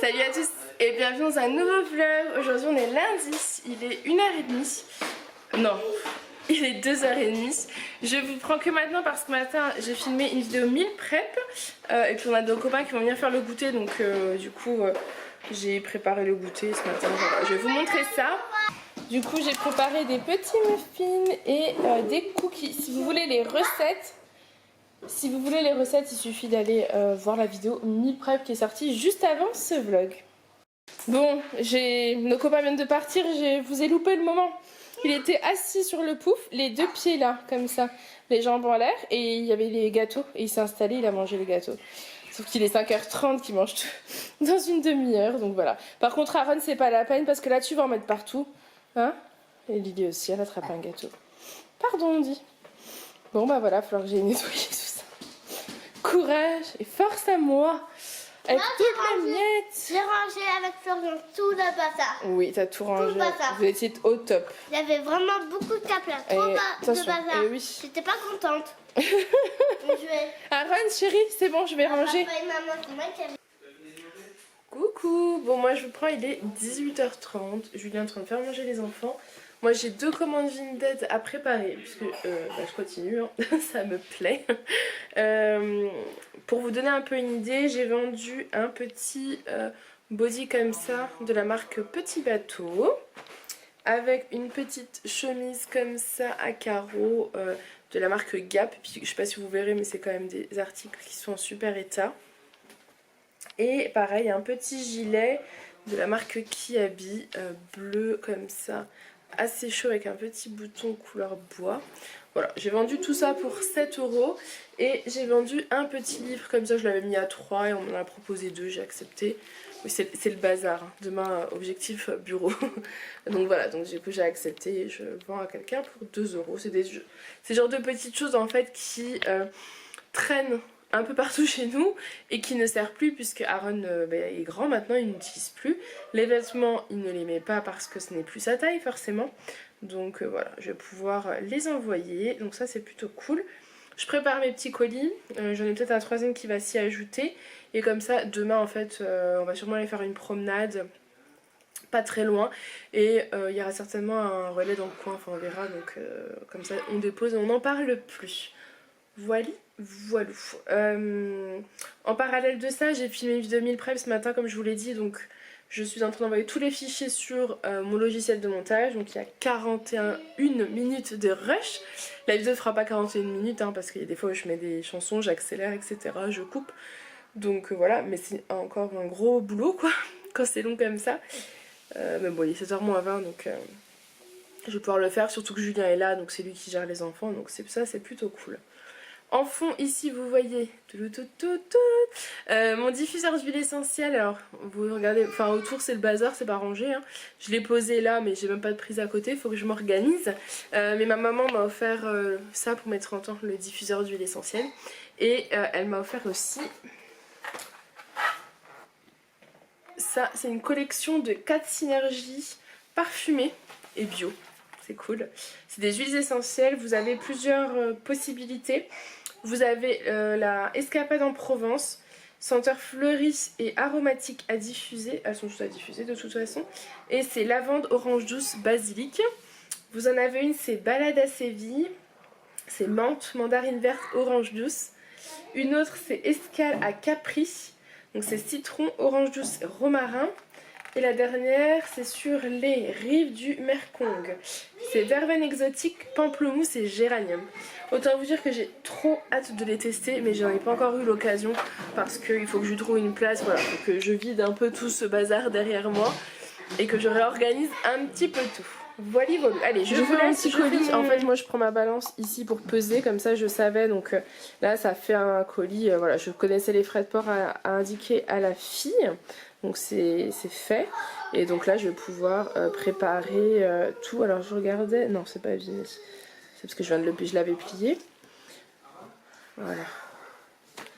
Salut à tous et bienvenue dans un nouveau vlog. Aujourd'hui on est lundi, il est 1h30. Non, il est 2h30. Je vous prends que maintenant parce que matin j'ai filmé une vidéo meal prep et puis on a deux copains qui vont venir faire le goûter, donc du coup j'ai préparé le goûter ce matin. Voilà, je vais vous montrer ça. Du coup j'ai préparé des petits muffins et des cookies. Si vous voulez les recettes, il suffit d'aller voir la vidéo meal prep qui est sortie juste avant ce vlog. Bon, nos copains viennent de partir, je vous ai loupé le moment. Il était assis sur le pouf, les deux pieds là, comme ça, les jambes en l'air, et il y avait les gâteaux, et il s'est installé, il a mangé les gâteaux. Sauf qu'il est 5h30 qu'il mange tout dans une demi-heure, donc voilà. Par contre, Aaron, c'est pas la peine, parce que là, tu vas en mettre partout. Hein? Et Lily aussi, elle attrape un gâteau. Pardon, on dit. Bon, bah voilà, il va falloir que j'aille nettoyer tout ça. Courage et force à moi. Avec toutes les miettes. J'ai rangé avec Florian tout le bazar. Oui, t'as tout rangé. Tout le bazar. Vous étiez au top. Il y avait vraiment beaucoup de cap là. Trop de bazar. Oui. J'étais pas contente. Aaron, chérie, c'est bon, je vais ranger. Papa et maman, c'est moi qui avais... Coucou. Bon, moi je vous prends, il est 18h30. Julien est en train de faire manger les enfants. Moi j'ai deux commandes Vinted à préparer puisque je continue, hein. Ça me plaît. Pour vous donner un peu une idée, j'ai vendu un petit body comme ça de la marque Petit Bateau avec une petite chemise comme ça à carreaux de la marque Gap. Puis, je sais pas si vous verrez, mais c'est quand même des articles qui sont en super état. Et pareil, un petit gilet de la marque Kiabi bleu comme ça, assez chaud avec un petit bouton couleur bois. Voilà, j'ai vendu tout ça pour 7 € et j'ai vendu un petit livre comme ça, je l'avais mis à 3 et on m'en a proposé 2, j'ai accepté. Oui, c'est le bazar, hein. Demain objectif bureau. Donc voilà, donc du coup j'ai accepté et je vends à quelqu'un pour 2 €. C'est ce genre de petites choses en fait qui traînent un peu partout chez nous et qui ne sert plus puisque Aaron est grand maintenant, il n'utilise plus. Les vêtements, il ne les met pas parce que ce n'est plus sa taille forcément. Donc voilà, je vais pouvoir les envoyer. Donc ça c'est plutôt cool. Je prépare mes petits colis. J'en ai peut-être un troisième qui va s'y ajouter. Et comme ça, demain en fait, on va sûrement aller faire une promenade pas très loin. Et il y aura certainement un relais dans le coin, enfin on verra. Donc comme ça, on dépose et on n'en parle plus. Voilà. En parallèle de ça, j'ai filmé une vidéo meal prep ce matin comme je vous l'ai dit, donc je suis en train d'envoyer tous les fichiers sur mon logiciel de montage, donc il y a 41 minutes de rush. La vidéo ne fera pas 41 minutes hein, parce qu'il y a des fois où je mets des chansons, j'accélère etc, je coupe, donc voilà, mais c'est encore un gros boulot quoi, quand c'est long comme ça, mais bon il est 7h moins 20 donc je vais pouvoir le faire, surtout que Julien est là, donc c'est lui qui gère les enfants, donc ça c'est plutôt cool. En fond ici vous voyez mon diffuseur d'huile essentielle. Alors vous regardez, enfin autour c'est le bazar, c'est pas rangé hein. Je l'ai posé là mais j'ai même pas de prise à côté, il faut que je m'organise, mais ma maman m'a offert ça pour mes 30 ans, le diffuseur d'huile essentielle. Et elle m'a offert aussi ça, c'est une collection de 4 synergies parfumées et bio. C'est cool. C'est des huiles essentielles. Vous avez plusieurs possibilités. Vous avez la Escapade en Provence, senteur fleurie et aromatique à diffuser. Elles sont toutes à diffuser de toute façon. Et c'est lavande, orange douce, basilic. Vous en avez une, c'est balade à Séville. C'est menthe, mandarine verte, orange douce. Une autre, c'est escale à Capri. Donc c'est citron, orange douce, romarin. Et la dernière, c'est sur les rives du Mekong. C'est verveine exotique, pamplemousse et géranium. Autant vous dire que j'ai trop hâte de les tester, mais j'en ai pas encore eu l'occasion parce qu'il faut que je trouve une place. Voilà, faut que je vide un peu tout ce bazar derrière moi et que je réorganise un petit peu tout. Voilà. Allez, je vous laisse. Petit colis. En fait, moi je prends ma balance ici pour peser, comme ça je savais. Donc là, ça fait un colis. Voilà, je connaissais les frais de port à indiquer à la fille. Donc c'est fait. Et donc là je vais pouvoir préparer tout. Alors je regardais. Non c'est pas abîmé. C'est parce que je l'avais plié. Voilà.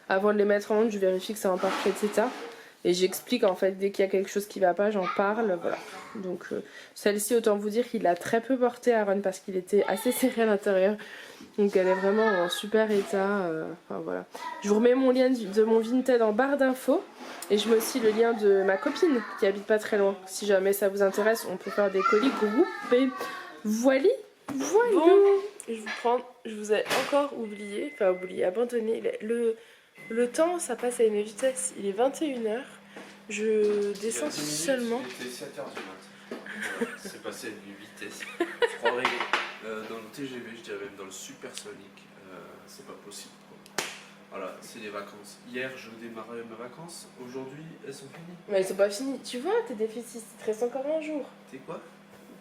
Avant de les mettre en honte, je vérifie que c'est en parfait état. Et j'explique en fait, dès qu'il y a quelque chose qui va pas, j'en parle, voilà. Donc celle-ci, autant vous dire qu'il a très peu porté Aaron parce qu'il était assez serré à l'intérieur. Donc elle est vraiment en super état, enfin voilà. Je vous remets mon lien de mon Vinted en barre d'infos. Et je mets aussi le lien de ma copine qui habite pas très loin. Si jamais ça vous intéresse, on peut faire des colis groupés. Voilà. Bon, je vous ai encore oublié, abandonné. Le temps, ça passe à une vitesse. Il est 21h. Je descends seulement. Il était 7h du matin. C'est passé à une vitesse. Je croirais dans le TGV, je dirais même dans le supersonique. C'est pas possible. Voilà, c'est les vacances. Hier, je démarrais mes vacances. Aujourd'hui, elles sont finies. Mais elles sont pas finies. Tu vois, t'es déficitiste. Il te reste encore un jour. T'es quoi?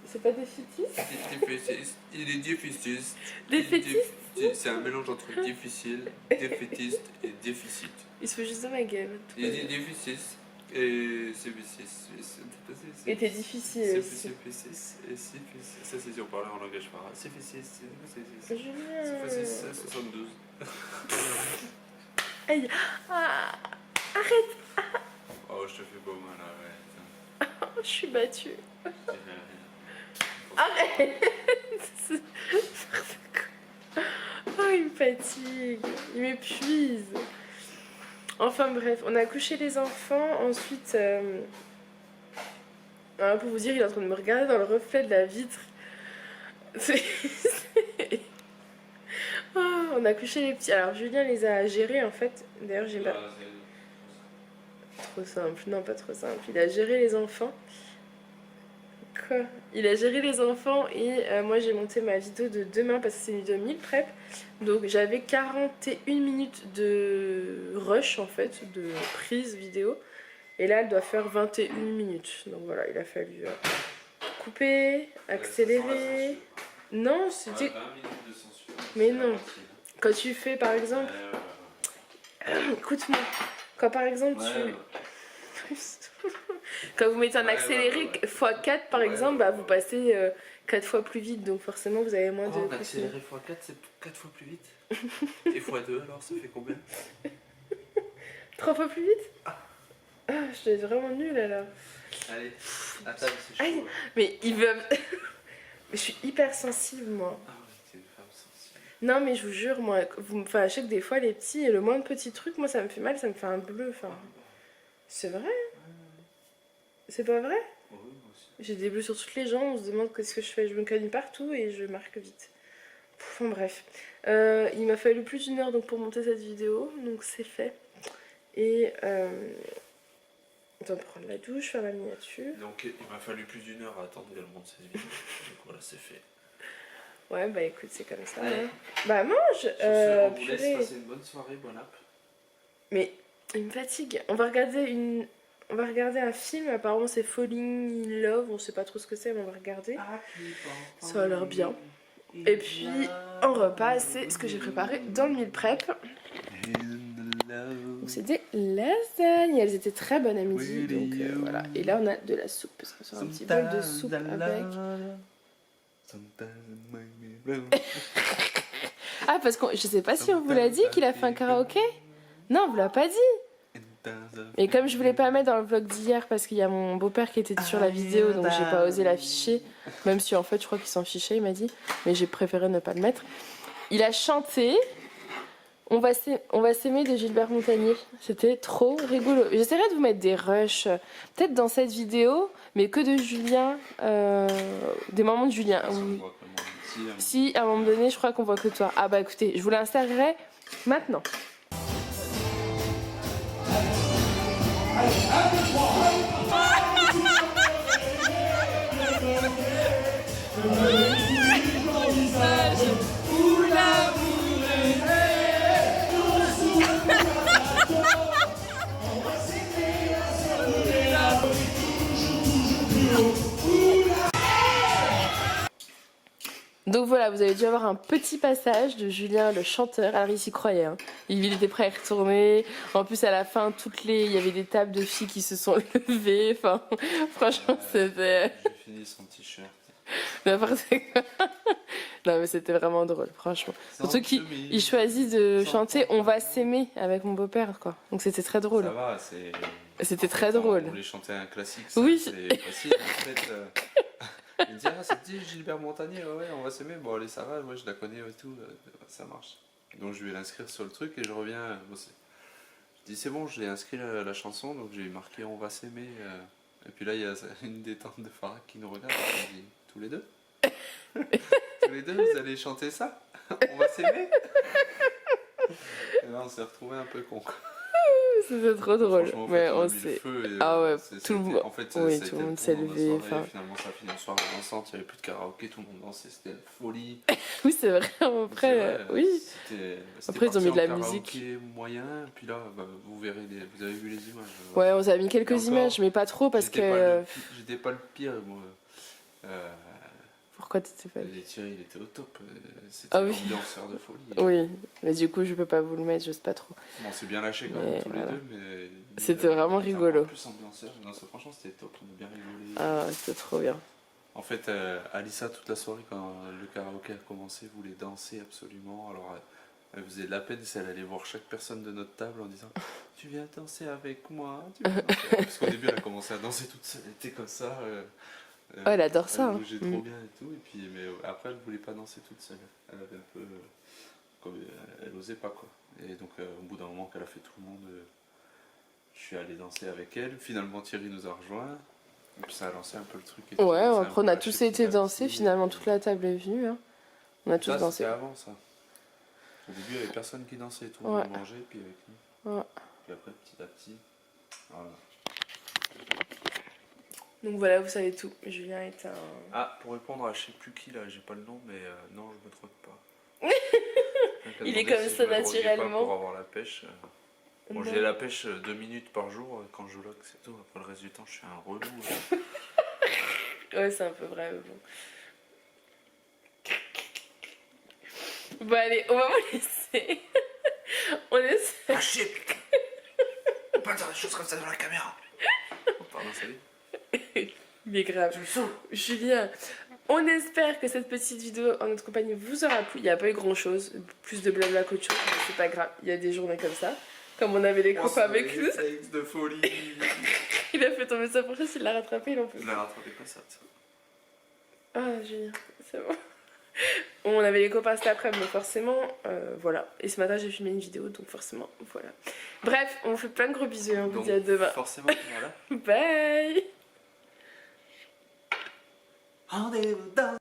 C'est pas déficitiste? Déficitiste. Il est déficitiste. Déficitiste? C'est un mélange entre difficile, défaitiste et déficit. Il se fait juste de ma gueule. Il est déficitiste et c'est. Et t'es difficile aussi. Ça, c'est si on parlait en langage parlé. C'est facile, c'est Julien. facile, 72. Aïe. Ah, arrête. Oh, je te fais pas mal, arrête. Oh, je suis battue. Je dirais rien. Arrête. Oh, il me fatigue. Il m'épuise. Enfin bref, on a couché les enfants. Ensuite, pour vous dire, il est en train de me regarder dans le reflet de la vitre. Oh, on a couché les petits. Alors Julien les a gérés en fait. D'ailleurs j'ai pas... Trop simple. Non, pas trop simple. Il a géré les enfants. Quoi? Il a géré les enfants et moi j'ai monté ma vidéo de demain parce que c'est une vidéo meal prep. Donc j'avais 41 minutes de rush en fait, de prise vidéo. Et là elle doit faire 21 minutes. Donc voilà, il a fallu couper, accélérer. Non, c'était... 20 minutes de censure. Mais non. Quand tu fais par exemple... Écoute-moi. Quand par exemple tu... Quand vous mettez un accéléré x4 par exemple, bah, vous passez 4 fois plus vite. Donc forcément vous avez moins de... Accéléré x4 c'est 4 fois plus vite. Et x2 alors ça fait combien? 3 fois plus vite? Ah, je dois être vraiment nulle alors. Allez, à table c'est chaud. Aïe, mais ils veulent... Mais je suis hyper sensible moi. Ah oui, t'es une femme sensible. Non mais je vous jure, moi, je sais que des fois les petits, le moins de petits trucs, moi ça me fait mal, ça me fait un bleu. Enfin, c'est vrai? C'est pas vrai? Oui, moi aussi. J'ai des bleus sur toutes les jambes, on se demande qu'est-ce que je fais. Je me cogne partout et je marque vite. Enfin bref. Il m'a fallu plus d'une heure donc, pour monter cette vidéo, donc c'est fait. Et on doit prendre la douche, faire la miniature. Donc il m'a fallu plus d'une heure à attendre qu'elle monte cette vidéo. Donc voilà, c'est fait. Ouais, bah écoute, c'est comme ça. Allez. Hein. Bah mange On vous laisse purée. passer une bonne soirée, bon app. Mais il me fatigue. On va regarder un film, apparemment c'est Falling in Love, on sait pas trop ce que c'est, mais on va regarder. Ça a l'air bien. Et puis en repas, c'est ce que j'ai préparé dans le meal prep. Donc c'est des lasagnes, elles étaient très bonnes à midi, donc voilà. Et là on a de la soupe, parce qu'on sort un petit bol de soupe avec. Ah parce que je sais pas si on vous l'a dit qu'il a fait un karaoké. Non, on vous l'a pas dit. Et comme je voulais pas mettre dans le vlog d'hier parce qu'il y a mon beau-père qui était sur la vidéo, donc j'ai pas osé l'afficher. Même si en fait je crois qu'il s'en fichait, il m'a dit. Mais j'ai préféré ne pas le mettre. Il a chanté On va s'aimer de Gilbert Montagnier. C'était trop rigolo. J'essaierai de vous mettre des rushs, peut-être dans cette vidéo, mais que de Julien, des moments de Julien. Oui. Si, à un moment donné, je crois qu'on voit que toi. Ah bah écoutez, je vous l'insérerai maintenant. Donc voilà, vous avez dû avoir un petit passage de Julien le chanteur. Alors il s'y croyait, hein. Il était prêt à y retourner. En plus à la fin, il y avait des tables de filles qui se sont levées. Enfin, franchement c'était... J'ai fini son t-shirt. N'importe quoi. Non mais c'était vraiment drôle, franchement. Surtout qu'il choisit de chanter On va s'aimer avec mon beau-père, quoi. Donc c'était très drôle. Ça va, c'est... C'était très drôle. On voulait chanter un classique, ça, oui. c'est facile. En fait, il me dit, ah, ça te dit Gilbert Montagnier, ouais, on va s'aimer. Bon, allez, ça va, moi je la connais et tout, ça marche. Donc je vais l'inscrire sur le truc et je reviens bosser. Je dis, c'est bon, je l'ai inscrit la chanson, donc j'ai marqué on va s'aimer. Et puis là, il y a une détente de Farah qui nous regarde et dit, tous les deux tous les deux, vous allez chanter ça? On va s'aimer? Et là, on s'est retrouvés un peu con. C'était trop drôle. Mais on s'est. Ah ouais, tout le monde. En fait, oui, tout le monde s'est levé. Finalement, ça a fini une soirée dansante, il n'y avait plus de karaoké, tout le monde dansait, c'était la folie. Oui, c'est vrai. Après, vrai, oui. Après, ils ont mis de la musique. Moyen, puis là, bah, vous verrez, vous avez vu les images. Ouais, on a mis quelques images, mais pas trop parce que. J'étais pas le pire, moi. Pourquoi t'étais pas Thierry, il était au top. C'était l'ambianceur de folie. Oui, mais du coup, je peux pas vous le mettre, j'ose pas trop. Bon, c'est bien lâché quand même tous les deux, mais. C'était vraiment rigolo. Plus ambianceur. Non, franchement, c'était top. On a bien rigolé. Ah, c'était trop bien. En fait, Alissa, toute la soirée, quand le karaoké a commencé, voulait danser absolument. Alors, elle faisait de la peine, elle allait voir chaque personne de notre table en disant tu viens danser avec moi, parce qu'au début, elle a commencé à danser toute seule. Elle était comme ça. Ouais, elle adore ça. Elle bougeait trop bien et tout. Et puis, mais après, elle voulait pas danser toute seule. Elle avait un peu. Elle osait pas, quoi. Et donc, au bout d'un moment qu'elle a fait tout le monde, je suis allé danser avec elle. Finalement, Thierry nous a rejoints. Et puis, ça a lancé un peu le truc. Et ouais, après, on a tous été danser. Finalement, toute la table est venue. Hein. On a tous dansé. C'était avant, ça. Au début, il n'y avait personne qui dansait. Tout le monde mangeait, puis avec nous. Ouais. Puis après, petit à petit. Voilà. Donc voilà, vous savez tout. Julien est un... Ah, pour répondre à je sais plus qui là, j'ai pas le nom, mais non, je me drogue pas. Il est comme ça naturellement. Pour avoir la pêche. Bon, j'ai la pêche 2 minutes par jour quand je loque, c'est tout. Après le reste du temps, je suis un relou. Ouais, c'est un peu vrai, mais bon. Bon, allez, on va vous laisser. On essaie. Ah, shit! On peut pas dire des choses comme ça dans la caméra. Oh, pardon, salut. Mais grave. Julien, on espère que cette petite vidéo en notre compagnie vous aura plu. Il n'y a pas eu grand chose, plus de blabla qu'autre chose, mais c'est pas grave. Il y a des journées comme ça, comme on avait les copains avec nous. De folie. Il a fait tomber sa fourchette, il l'a rattrapé, il en peut. Il l'a rattrapé comme ça. Ah, Julien, c'est bon. On avait les copains cet après-midi, mais forcément, voilà. Et ce matin, j'ai filmé une vidéo, donc forcément, voilà. Bref, on vous fait plein de gros bisous et on vous dit à demain. Forcément, voilà. Bye. Rendez-vous dans